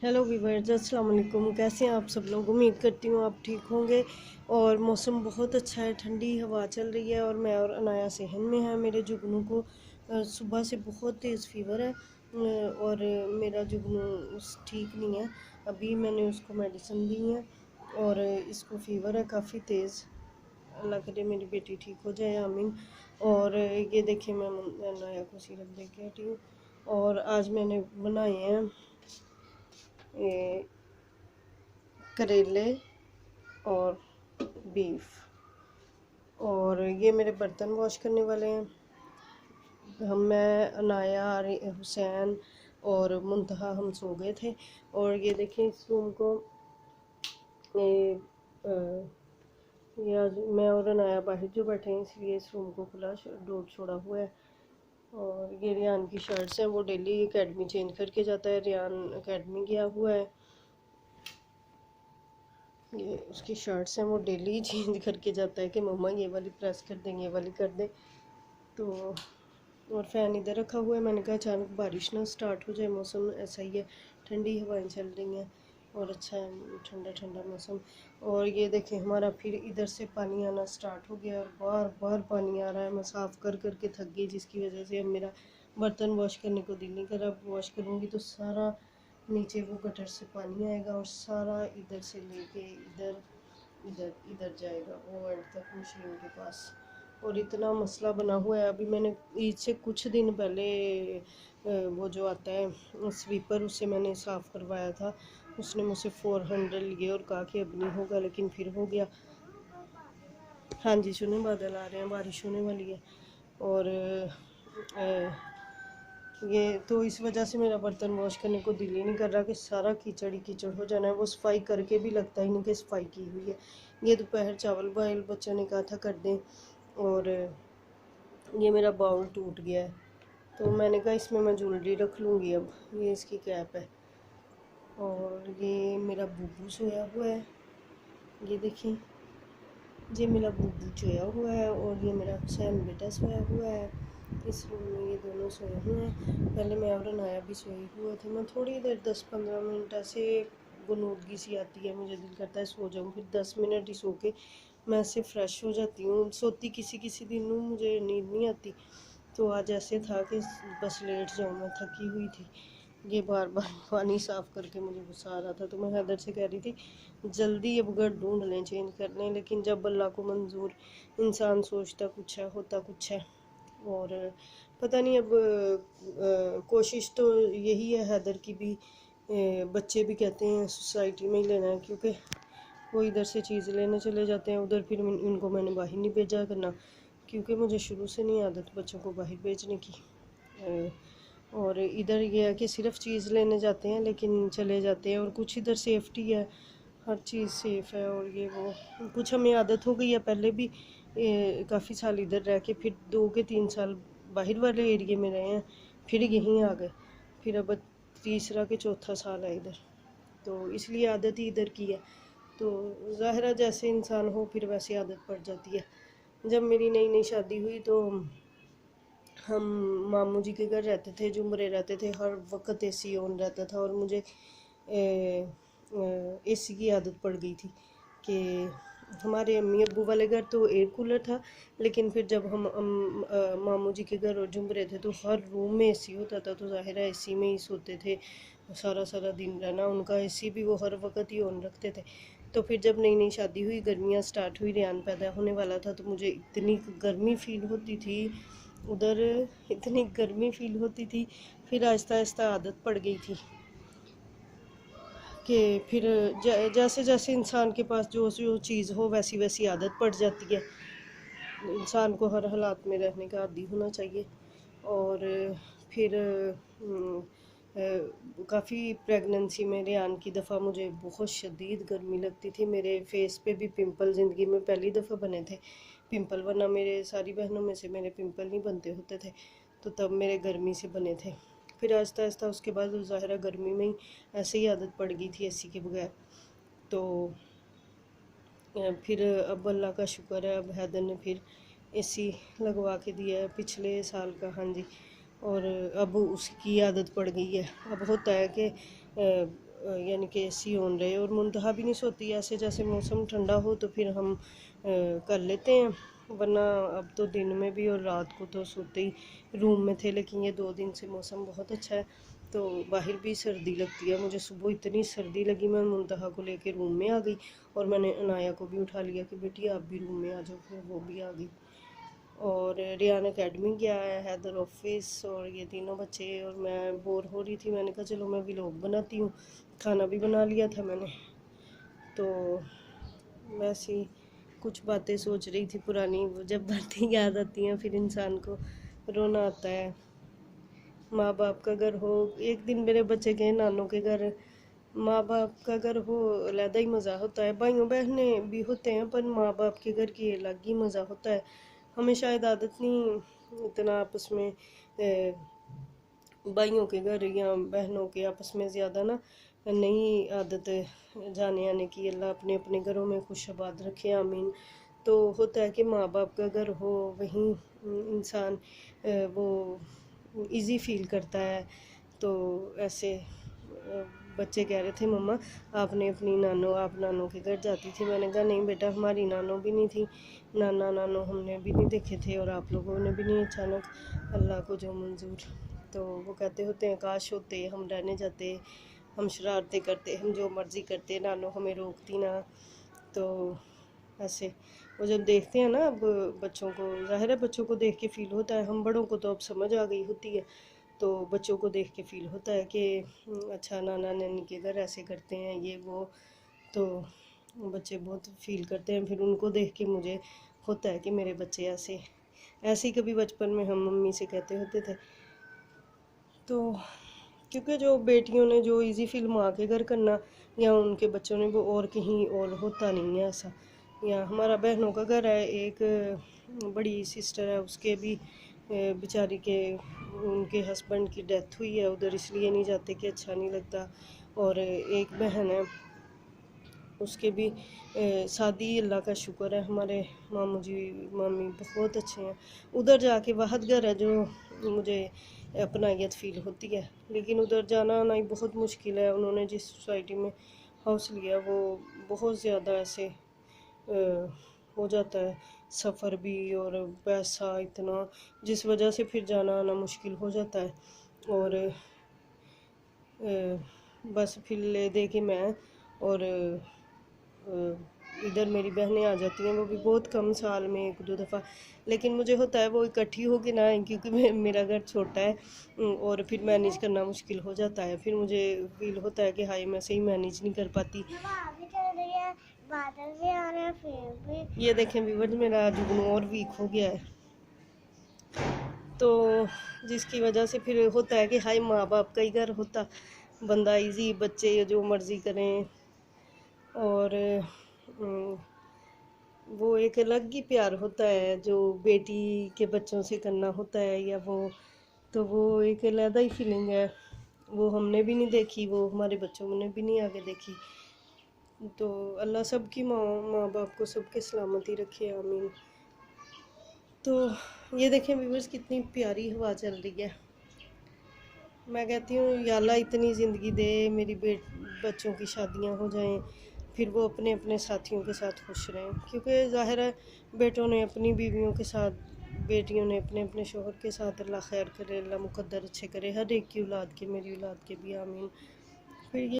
Hello viewers, अस्सलाम वालेकुम। कैसे हैं आप सब लोग? उम्मीद करती हूँ आप ठीक होंगे। और मौसम बहुत अच्छा है, ठंडी हवा चल रही है और मैं और अनाया सेहन में है। मेरे जुगनू को सुबह से बहुत तेज़ फीवर है और मेरा जुगनू ठीक नहीं है। अभी मैंने उसको मेडिसिन दी है और इसको फीवर है काफ़ी तेज़। अल्लाह करे मेरी बेटी ठीक हो जाए, आमीन। और ये देखिए मैं अनाया को सिरप दे के हटी हूँ और आज मैंने बनाए हैं ये करेले और बीफ। और ये मेरे बर्तन वॉश करने वाले हैं। मैं अनाया हुसैन और मुंतहा हम सो गए थे। और ये देखें इस रूम को, ये ये आज मैं और अनाया बाहर जो बैठे हैं इसलिए इस रूम को खुला डोर छोड़ा हुआ है। और ये रियान की शर्ट्स हैं, वो डेली एकेडमी चेंज करके जाता है। रियान एकेडमी गया हुआ है। ये उसकी शर्ट्स हैं, वो डेली चेंज करके जाता है कि मम्मा ये वाली प्रेस कर दें, ये वाली कर दें। तो और फ़ैन इधर रखा हुआ है। मैंने कहा अचानक बारिश ना स्टार्ट हो जाए, मौसम ऐसा ही है, ठंडी हवाएं चल रही हैं और अच्छा है, ठंडा ठंडा मौसम। और ये देखें हमारा फिर इधर से पानी आना स्टार्ट हो गया और बार बार पानी आ रहा है। मैं साफ़ कर करके थक गई, जिसकी वजह से अब मेरा बर्तन वॉश करने को दिल नहीं कर रहा। वॉश करूँगी तो सारा नीचे वो गटर से पानी आएगा और सारा इधर से लेके इधर इधर इधर जाएगा वो एंड तक मशीन के पास। और इतना मसला बना हुआ है। अभी मैंने ईद से कुछ दिन पहले वो जो आता है स्वीपर, उससे मैंने साफ़ करवाया था। उसने मुझसे 400 लिए और कहा कि अब नहीं होगा, लेकिन फिर हो गया। हाँ जी, सुने बादल आ रहे हैं, बारिश होने वाली है। और ये तो इस वजह से मेरा बर्तन वॉश करने को दिल ही नहीं कर रहा कि सारा कीचड़ ही कीचड़ हो जाना है। वो सफाई करके भी लगता ही नहीं कि सफाई की हुई है। ये दोपहर चावल बॉयल बच्चों ने कहा था कर दें और ये मेरा बाउल टूट गया है, तो मैंने कहा इसमें मैं ज्वेलरी रख लूँगी। अब ये इसकी कैप है। और ये मेरा बूबू सोया हुआ है, ये देखें, ये मेरा बूबू सोया हुआ है और ये मेरा हुसैन बेटा सोया हुआ है। इस रूम में ये दोनों सोए हुए हैं। पहले मैं और अनाया भी सोए हुए थे। मैं थोड़ी देर 10-15 मिनट ऐसे गुनूदगी सी आती है, मुझे दिल करता है सो जाऊँ, फिर 10 मिनट ही सो के मैं ऐसे फ़्रेश हो जाती हूँ। सोती किसी किसी दिन मुझे नींद नहीं आती, तो आज ऐसे था कि बस लेट जाऊँ, मैं थकी हुई थी। ये बार बार पानी साफ़ करके मुझे गुस्सा आ रहा था, तो मैं हैदर से कह रही थी जल्दी अब घर ढूंढ लें, चेंज कर लें। लेकिन जब अल्लाह को मंजूर, इंसान सोचता कुछ है होता कुछ है। और पता नहीं अब कोशिश तो यही है हैदर की भी। बच्चे भी कहते हैं सोसाइटी में ही लेना है, क्योंकि वो इधर से चीज़ लेने चले जाते हैं उधर, फिर इनको मैंने बाहर नहीं भेजा करना, क्योंकि मुझे शुरू से नहीं आदत बच्चों को बाहर भेजने की। और इधर ये है कि सिर्फ चीज़ लेने जाते हैं लेकिन चले जाते हैं। और कुछ इधर सेफ्टी है, हर चीज़ सेफ़ है। और ये वो कुछ हमें आदत हो गई है, पहले भी काफ़ी साल इधर रह के फिर 2 के 3 साल बाहर वाले एरिए में रहे हैं, फिर यहीं आ गए, फिर अब तीसरा के चौथा साल है इधर, तो इसलिए आदत ही इधर की है। तो ज़ाहिर है जैसे इंसान हो फिर वैसे आदत पड़ जाती है। जब मेरी नई नई शादी हुई तो हम मामू जी के घर रहते थे, जुमरे रहते थे, हर वक्त एसी ऑन रहता था और मुझे एसी की आदत पड़ गई थी कि हमारे अम्मी अब्बू वाले घर तो एयर कूलर था, लेकिन फिर जब हम मामू जी के घर और जुमरे थे तो हर रूम में एसी होता था, तो ज़ाहिर है एसी में ही सोते थे सारा सारा दिन रहना। उनका एसी भी वो हर वक्त ही ऑन रखते थे। तो फिर जब नई नई शादी हुई, गर्मियाँ स्टार्ट हुई, रेहान पैदा होने वाला था, तो मुझे इतनी गर्मी फ़ील होती थी उधर, इतनी गर्मी फ़ील होती थी। फिर आहिस्ता आहिस्ता आदत पड़ गई थी कि फिर जैसे जैसे इंसान के पास जो जो चीज़ हो वैसी वैसी आदत पड़ जाती है। इंसान को हर हालात में रहने का आदी होना चाहिए। और फिर काफ़ी प्रेगनेंसी में रेहान की दफ़ा मुझे बहुत शदीद गर्मी लगती थी। मेरे फेस पे भी पिंपल ज़िंदगी में पहली दफ़ा बने थे पिंपल, वरना मेरे सारी बहनों में से मेरे पिंपल नहीं बनते होते थे, तो तब मेरे गर्मी से बने थे। फिर आहिस्ता आहिस्ता उसके बाद ज़ाहिर गर्मी में ही ऐसे ही आदत पड़ गई थी एसी के बगैर। तो फिर अब अल्लाह का शुक्र है, अब हैदर ने फिर एसी लगवा के दिया है पिछले साल का। हाँ जी। और अब उसकी आदत पड़ गई है। अब होता है कि यानी कि एसी ऑन रहे, और मुंतहा भी नहीं सोती ऐसे, जैसे मौसम ठंडा हो तो फिर हम कर लेते हैं, वरना अब तो दिन में भी और रात को तो सोते ही रूम में थे। लेकिन ये 2 दिन से मौसम बहुत अच्छा है, तो बाहर भी सर्दी लगती है। मुझे सुबह इतनी सर्दी लगी, मैं मुंतहा को लेके रूम में आ गई, और मैंने अनाया को भी उठा लिया कि बेटी आप भी रूम में आ जाओ, फिर वो भी आ गई। और रियान एकेडमी गया है, हैदर ऑफिस, और ये तीनों बच्चे, और मैं बोर हो रही थी, मैंने कहा चलो मैं व्लॉग बनाती हूँ। खाना भी बना लिया था मैंने, तो वैसे ही कुछ बातें सोच रही थी पुरानी, वो जब बातें याद आती हैं फिर इंसान को रोना आता है। माँ बाप का घर हो, एक दिन मेरे बच्चे गए नानों के घर, माँ बाप का घर हो अलग ही मज़ा होता है, भाइयों बहनें भी होते हैं, पर माँ बाप के घर की अलग ही मज़ा होता है। हमें शायद आदत नहीं इतना आपस में भाइयों के घर या बहनों के आपस में ज़्यादा ना नहीं आदत जाने आने की। अल्लाह अपने अपने घरों में खुश आबाद रखे, आमीन। तो होता है कि माँ बाप का घर हो, वहीं इंसान वो इजी फील करता है। तो ऐसे बच्चे कह रहे थे मम्मा आपने अपनी आप नानों के घर जाती थी। मैंने कहा नहीं बेटा, हमारी नानों भी नहीं थी, नाना नानो हमने भी नहीं देखे थे, और आप लोगों ने भी नहीं, अचानक अल्लाह को जो मंजूर। तो वो कहते होते हैं काश होते, हम रहने जाते, हम शरारतें करते, हम जो मर्ज़ी करते, नानो हमें रोकती ना। तो ऐसे वो जब देखते हैं ना अब बच्चों को, ज़ाहिर है बच्चों को देख के फ़ील होता है, हम बड़ों को तो अब समझ आ गई होती है, तो बच्चों को देख के फ़ील होता है कि अच्छा नाना नानी के घर ऐसे करते हैं ये वो। तो बच्चे बहुत फ़ील करते हैं, फिर उनको देख के मुझे होता है कि मेरे बच्चे ऐसे ऐसे ही कभी बचपन में हम मम्मी से कहते होते थे। तो क्योंकि जो बेटियों ने जो इजी फील माँ के घर करना या उनके बच्चों ने, वो और कहीं और होता नहीं है ऐसा। या हमारा बहनों का घर है, एक बड़ी सिस्टर है, उसके भी बेचारी के उनके हस्बैंड की डेथ हुई है, उधर इसलिए नहीं जाते कि अच्छा नहीं लगता। और एक बहन है, उसके भी शादी, अल्लाह का शुक्र है हमारे मामू जी मामी बहुत अच्छे हैं। उधर जाके वाहद घर है जो मुझे अपनायत फ़ील होती है, लेकिन उधर जाना आना ही बहुत मुश्किल है। उन्होंने जिस सोसाइटी में हाउस लिया वो बहुत ज़्यादा ऐसे हो जाता है सफ़र भी और पैसा इतना, जिस वजह से फिर जाना आना मुश्किल हो जाता है। और बस फिर ले दे के मैं और इधर मेरी बहनें आ जाती हैं, वो भी बहुत कम, साल में 1-2 दफ़ा। लेकिन मुझे होता है वो इकट्ठी हो के ना आए, क्योंकि मेरा घर छोटा है और फिर मैनेज करना मुश्किल हो जाता है। फिर मुझे फील होता है कि हाय मैं सही मैनेज नहीं कर पाती। बादल भी आ रहे हैं, फिर भी ये देखें व्यूअर्स, मेरा जुगनू और वीक हो गया है, तो जिसकी वजह से फिर होता है कि हाय माँ बाप का ही घर होता, बंदा इजी, बच्चे जो मर्ज़ी करें, और वो एक अलग ही प्यार होता है जो बेटी के बच्चों से करना होता है, या वो तो वो एक अलग ही फीलिंग है। वो हमने भी नहीं देखी, वो हमारे बच्चों ने भी नहीं आगे देखी। तो अल्लाह सबकी माँ बाप को सबके सलामती रखे, आमीन। तो ये देखें व्यूअर्स कितनी प्यारी हवा चल रही है। मैं कहती हूँ या अल्लाह इतनी ज़िंदगी दे, मेरी बच्चों की शादियाँ हो जाएं, फिर वो अपने अपने साथियों के साथ खुश रहें, क्योंकि ज़ाहिर है बेटों ने अपनी बीवियों के साथ, बेटियों ने अपने अपने शोहर के साथ, अल्लाह खैर करे, अल्लाह मुकद्दर अच्छे करे हर एक की औलाद के, मेरी औलाद के भी, आमीन। फिर ये